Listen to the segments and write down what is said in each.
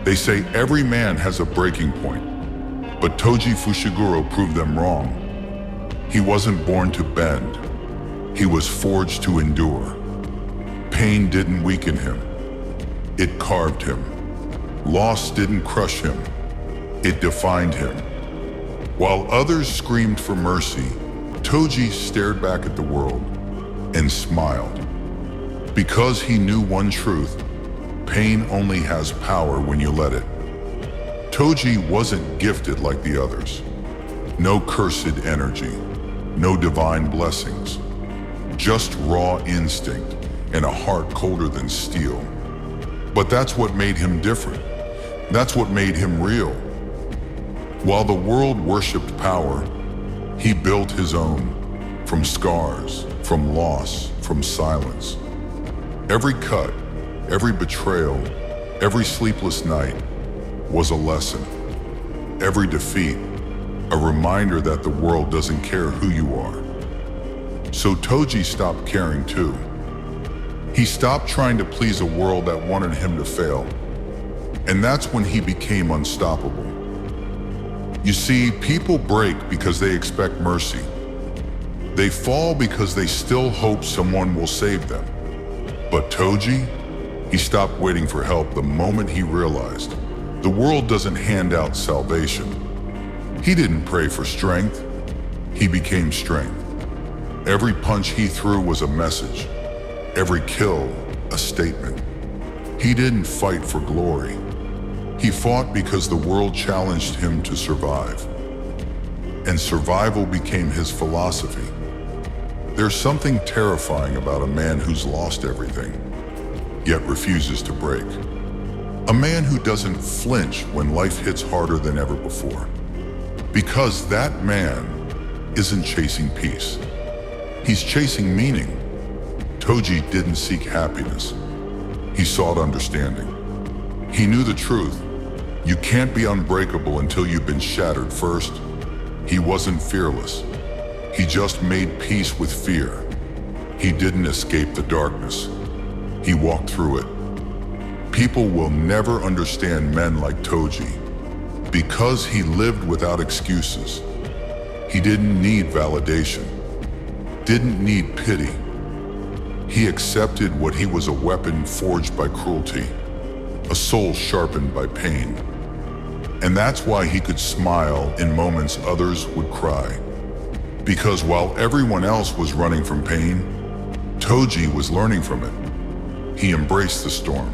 They say every man has a breaking point, but Toji Fushiguro proved them wrong. He wasn't born to bend. He was forged to endure. Pain didn't weaken him. It carved him. Loss didn't crush him. It defined him. While others screamed for mercy, Toji stared back at the world and smiled. Because he knew one truth: pain only has power when you let it. Toji wasn't gifted like the others. No cursed energy, no divine blessings. Just raw instinct and a heart colder than steel. But that's what made him different. That's what made him real. While the world worshipped power, he built his own, from scars, from loss, from silence. Every cut, every betrayal, every sleepless night was a lesson. Every defeat, a reminder that the world doesn't care who you are. So Toji stopped caring too. He stopped trying to please a world that wanted him to fail. And that's when he became unstoppable. You see, people break because they expect mercy. They fall because they still hope someone will save them. But Toji, he stopped waiting for help the moment he realized the world doesn't hand out salvation. He didn't pray for strength. He became strength. Every punch he threw was a message. Every kill, a statement. He didn't fight for glory. He fought because the world challenged him to survive. And survival became his philosophy. There's something terrifying about a man who's lost everything, yet refuses to break. A man who doesn't flinch when life hits harder than ever before. Because that man isn't chasing peace. He's chasing meaning. Toji didn't seek happiness. He sought understanding. He knew the truth. You can't be unbreakable until you've been shattered first. He wasn't fearless. He just made peace with fear. He didn't escape the darkness. He walked through it. People will never understand men like Toji because he lived without excuses. He didn't need validation, didn't need pity. He accepted what he was: a weapon forged by cruelty, a soul sharpened by pain. And that's why he could smile in moments others would cry. Because while everyone else was running from pain, Toji was learning from it. He embraced the storm.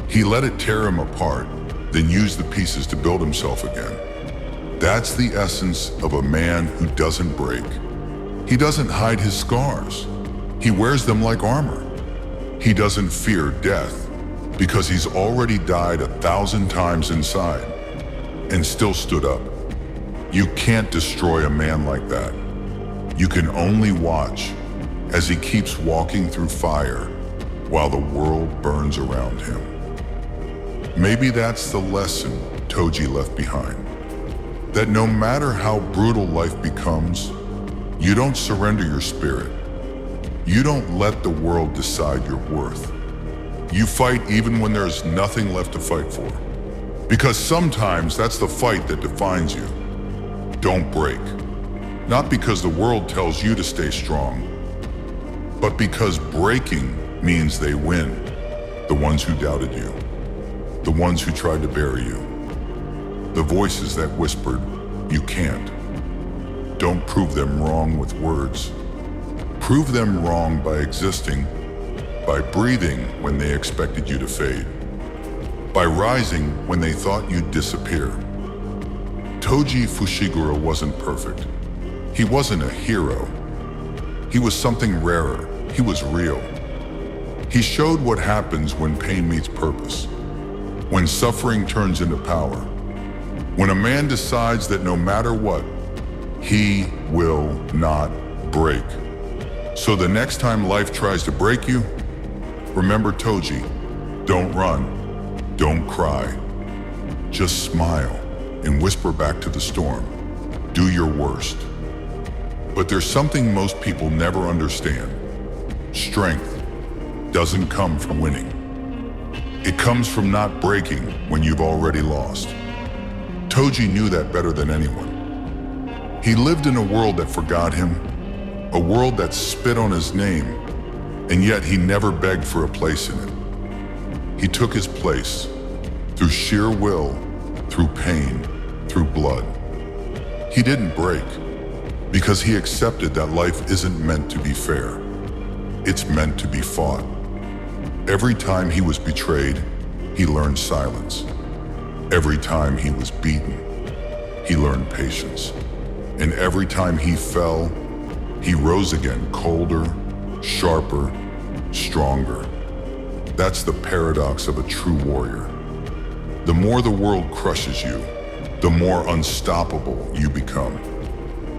He let it tear him apart, then used the pieces to build himself again. That's the essence of a man who doesn't break. He doesn't hide his scars. He wears them like armor. He doesn't fear death because he's already died 1,000 times inside and still stood up. You can't destroy a man like that. You can only watch as he keeps walking through fire while the world burns around him. Maybe that's the lesson Toji left behind. That no matter how brutal life becomes, you don't surrender your spirit. You don't let the world decide your worth. You fight even when there's nothing left to fight for. Because sometimes that's the fight that defines you. Don't break. Not because the world tells you to stay strong, but because breaking means they win. The ones who doubted you, the ones who tried to bury you, the voices that whispered, you can't. Don't prove them wrong with words. Prove them wrong by existing, by breathing when they expected you to fade, by rising when they thought you'd disappear. Toji Fushiguro wasn't perfect. He wasn't a hero. He was something rarer. He was real. He showed what happens when pain meets purpose, when suffering turns into power, when a man decides that no matter what, he will not break. So the next time life tries to break you, remember Toji. Don't run. Don't cry. Just smile and whisper back to the storm. Do your worst. But there's something most people never understand. Strength doesn't come from winning. It comes from not breaking when you've already lost. Toji knew that better than anyone. He lived in a world that forgot him, a world that spit on his name, and yet he never begged for a place in it. He took his place through sheer will, through pain, through blood. He didn't break because he accepted that life isn't meant to be fair. It's meant to be fought. Every time he was betrayed, he learned silence. Every time he was beaten, he learned patience. And every time he fell, he rose again colder, sharper, stronger. That's the paradox of a true warrior. The more the world crushes you, the more unstoppable you become.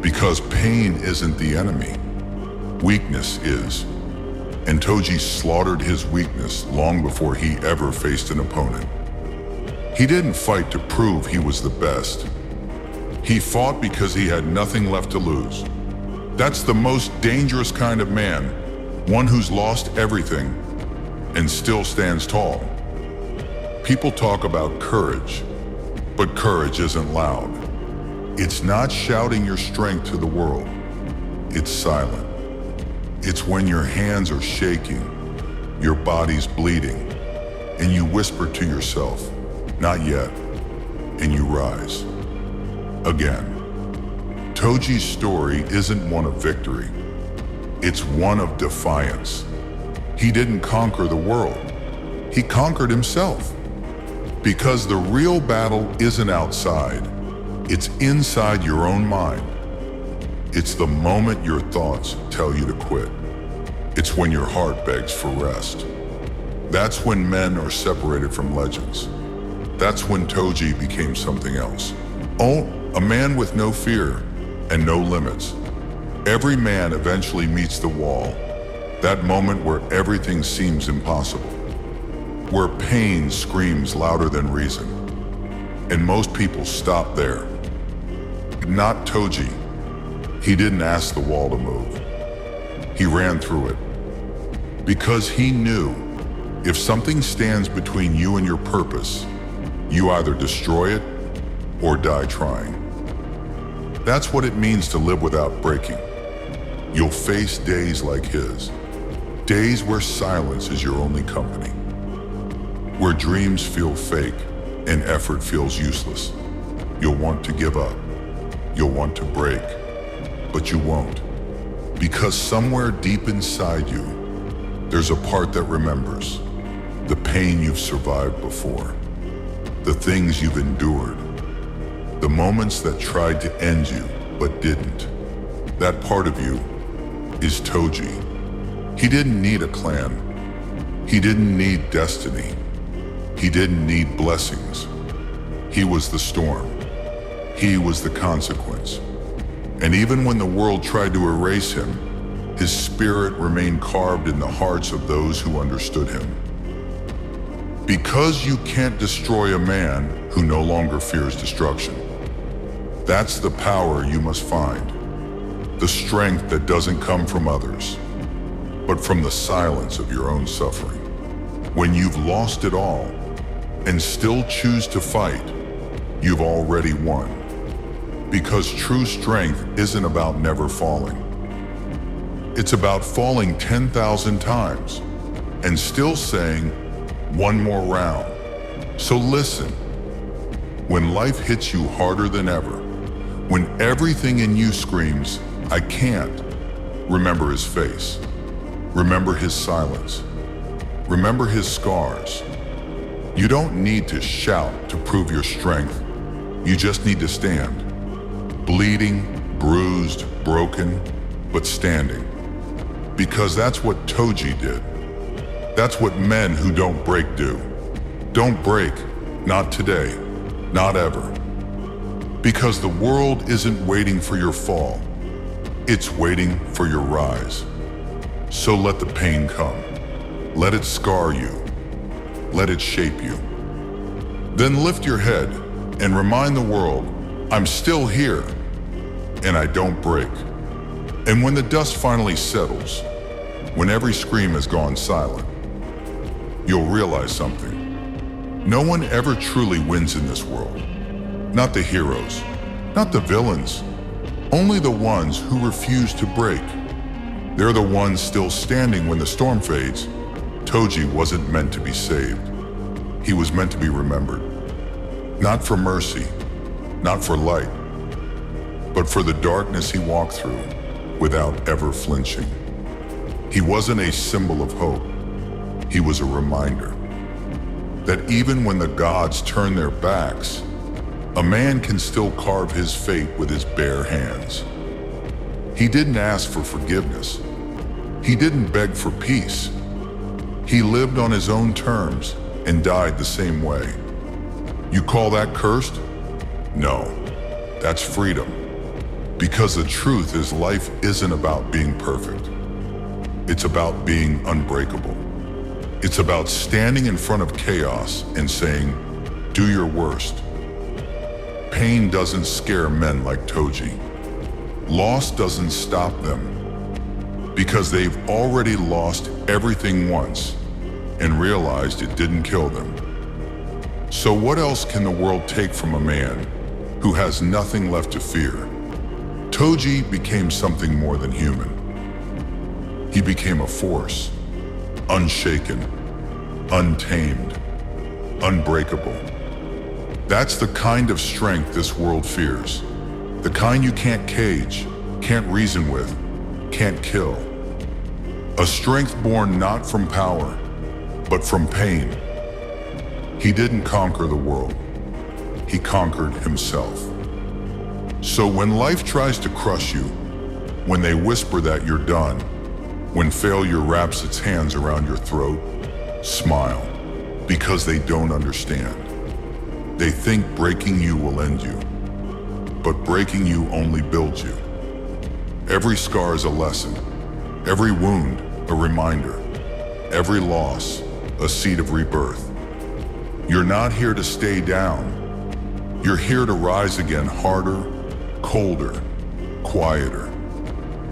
Because pain isn't the enemy, weakness is. And Toji slaughtered his weakness long before he ever faced an opponent. He didn't fight to prove he was the best. He fought because he had nothing left to lose. That's the most dangerous kind of man, one who's lost everything and still stands tall. People talk about courage, but courage isn't loud. It's not shouting your strength to the world. It's silent. It's when your hands are shaking, your body's bleeding, and you whisper to yourself, "Not yet," and you rise. Again. Toji's story isn't one of victory. It's one of defiance. He didn't conquer the world. He conquered himself. Because the real battle isn't outside. It's inside your own mind. It's the moment your thoughts tell you to quit. It's when your heart begs for rest. That's when men are separated from legends. That's when Toji became something else. Oh, a man with no fear and no limits. Every man eventually meets the wall, that moment where everything seems impossible, where pain screams louder than reason. And most people stop there. Not Toji. He didn't ask the wall to move. He ran through it. Because he knew if something stands between you and your purpose, you either destroy it or die trying. That's what it means to live without breaking. You'll face days like his. Days where silence is your only company. Where dreams feel fake and effort feels useless. You'll want to give up. You'll want to break. But you won't. Because somewhere deep inside you, there's a part that remembers. The pain you've survived before. The things you've endured. The moments that tried to end you, but didn't. That part of you is Toji. He didn't need a clan. He didn't need destiny. He didn't need blessings. He was the storm. He was the consequence. And even when the world tried to erase him, his spirit remained carved in the hearts of those who understood him. Because you can't destroy a man who no longer fears destruction. That's the power you must find. The strength that doesn't come from others, but from the silence of your own suffering. When you've lost it all and still choose to fight, you've already won. Because true strength isn't about never falling. It's about falling 10,000 times and still saying, one more round. So listen, when life hits you harder than ever, when everything in you screams, I can't, remember his face. Remember his silence. Remember his scars. You don't need to shout to prove your strength. You just need to stand. Bleeding, bruised, broken, but standing. Because that's what Toji did. That's what men who don't break do. Don't break, not today, not ever. Because the world isn't waiting for your fall. It's waiting for your rise. So let the pain come. Let it scar you. Let it shape you. Then lift your head and remind the world, I'm still here, and I don't break. And when the dust finally settles, when every scream has gone silent, you'll realize something. No one ever truly wins in this world. Not the heroes, not the villains, only the ones who refuse to break. They're the ones still standing when the storm fades. Toji wasn't meant to be saved. He was meant to be remembered. Not for mercy, not for light, but for the darkness he walked through without ever flinching. He wasn't a symbol of hope. He was a reminder that even when the gods turn their backs, a man can still carve his fate with his bare hands. He didn't ask for forgiveness. He didn't beg for peace. He lived on his own terms and died the same way. You call that cursed? No, that's freedom. Because the truth is, life isn't about being perfect. It's about being unbreakable. It's about standing in front of chaos and saying, do your worst. Pain doesn't scare men like Toji. Loss doesn't stop them because they've already lost everything once and realized it didn't kill them. So what else can the world take from a man who has nothing left to fear? Toji became something more than human. He became a force, unshaken, untamed, unbreakable. That's the kind of strength this world fears. The kind you can't cage, can't reason with, can't kill. A strength born not from power, but from pain. He didn't conquer the world. He conquered himself. So when life tries to crush you, when they whisper that you're done, when failure wraps its hands around your throat, smile, because they don't understand. They think breaking you will end you, but breaking you only builds you. Every scar is a lesson, every wound a reminder, every loss a seed of rebirth. You're not here to stay down. You're here to rise again harder, colder, quieter.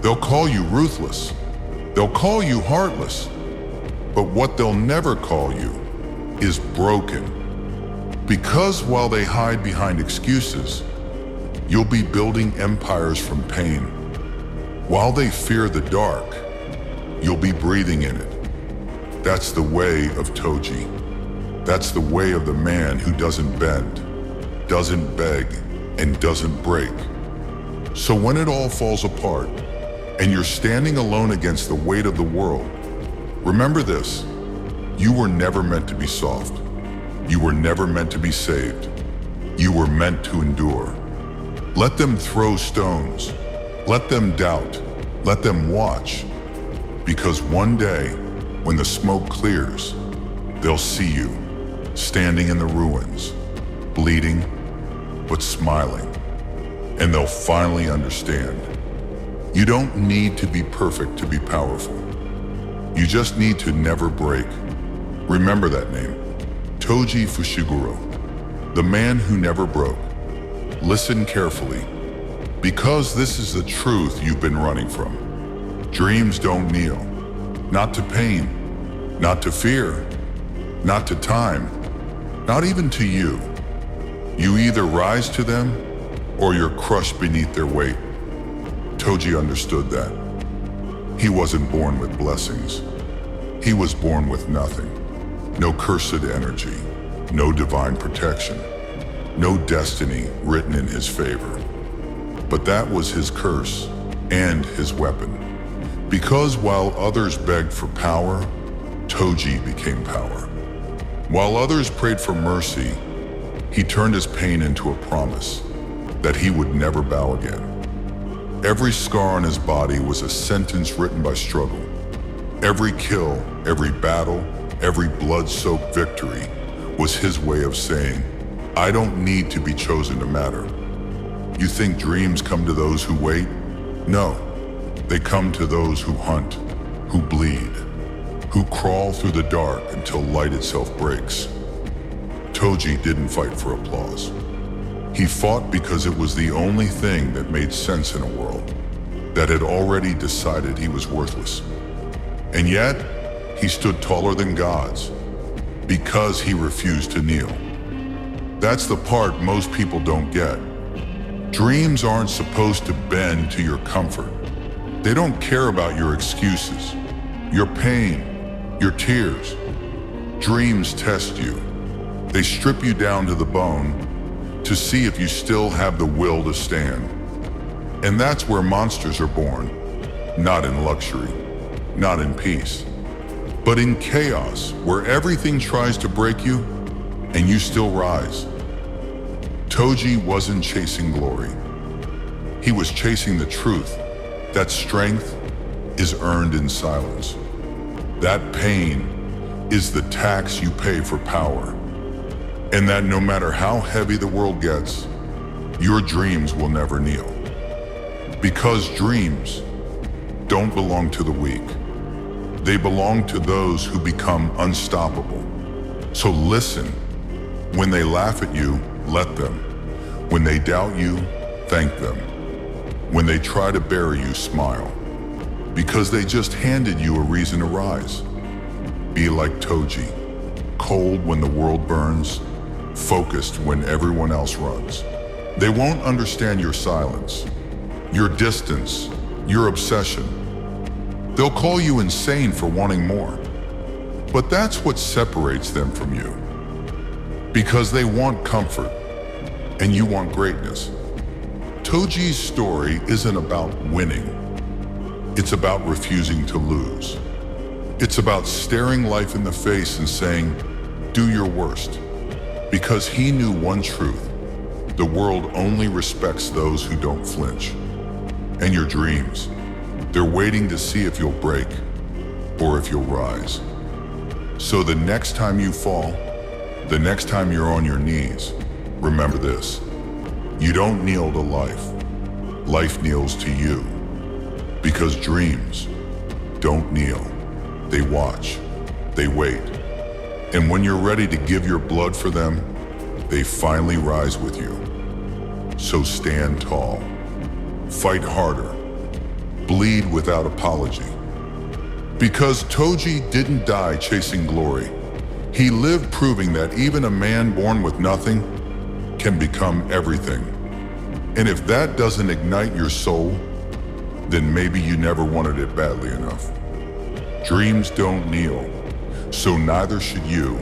They'll call you ruthless. They'll call you heartless. But what they'll never call you is broken. Because while they hide behind excuses, you'll be building empires from pain. While they fear the dark, you'll be breathing in it. That's the way of Toji. That's the way of the man who doesn't bend, doesn't beg, and doesn't break. So when it all falls apart, and you're standing alone against the weight of the world, remember this: you were never meant to be soft. You were never meant to be saved. You were meant to endure. Let them throw stones. Let them doubt. Let them watch. Because one day, when the smoke clears, they'll see you, standing in the ruins, bleeding, but smiling. And they'll finally understand. You don't need to be perfect to be powerful. You just need to never break. Remember that name, Toji Fushiguro, the man who never broke. Listen carefully, because this is the truth you've been running from. Dreams don't kneel, not to pain, not to fear, not to time, not even to you. You either rise to them or you're crushed beneath their weight. Toji understood that. He wasn't born with blessings. He was born with nothing. No cursed energy, no divine protection, no destiny written in his favor. But that was his curse and his weapon. Because while others begged for power, Toji became power. While others prayed for mercy, he turned his pain into a promise that he would never bow again. Every scar on his body was a sentence written by struggle. Every kill, every battle, every blood-soaked victory was his way of saying, I don't need to be chosen to matter. You think dreams come to those who wait? No, they come to those who hunt, who bleed, who crawl through the dark until light itself breaks. Toji didn't fight for applause. He fought because it was the only thing that made sense in a world that had already decided he was worthless. And yet, he stood taller than gods. because he refused to kneel. That's the part most people don't get. Dreams aren't supposed to bend to your comfort. They don't care about your excuses, your pain, your tears. Dreams test you. They strip you down to the bone to see if you still have the will to stand. And that's where monsters are born, not in luxury, not in peace, but in chaos, where everything tries to break you and you still rise. Toji wasn't chasing glory. He was chasing the truth that strength is earned in silence. That pain is the tax you pay for power. And that no matter how heavy the world gets, your dreams will never kneel. Because dreams don't belong to the weak. They belong to those who become unstoppable. So listen. When they laugh at you, let them. When they doubt you, thank them. When they try to bury you, smile. Because they just handed you a reason to rise. Be like Toji, cold when the world burns, focused when everyone else runs. They won't understand your silence, your distance, your obsession. They'll call you insane for wanting more. But that's what separates them from you. Because they want comfort, and you want greatness. Toji's story isn't about winning. It's about refusing to lose. It's about staring life in the face and saying, do your worst. Because he knew one truth: the world only respects those who don't flinch. And your dreams, they're waiting to see if you'll break or if you'll rise. So the next time you fall, the next time you're on your knees, remember this: you don't kneel to life. Life kneels to you. Because dreams don't kneel. They watch. They wait. And when you're ready to give your blood for them, they finally rise with you. So stand tall. Fight harder. Bleed without apology. Because Toji didn't die chasing glory. He lived proving that even a man born with nothing can become everything. And if that doesn't ignite your soul, then maybe you never wanted it badly enough. Dreams don't kneel, so neither should you.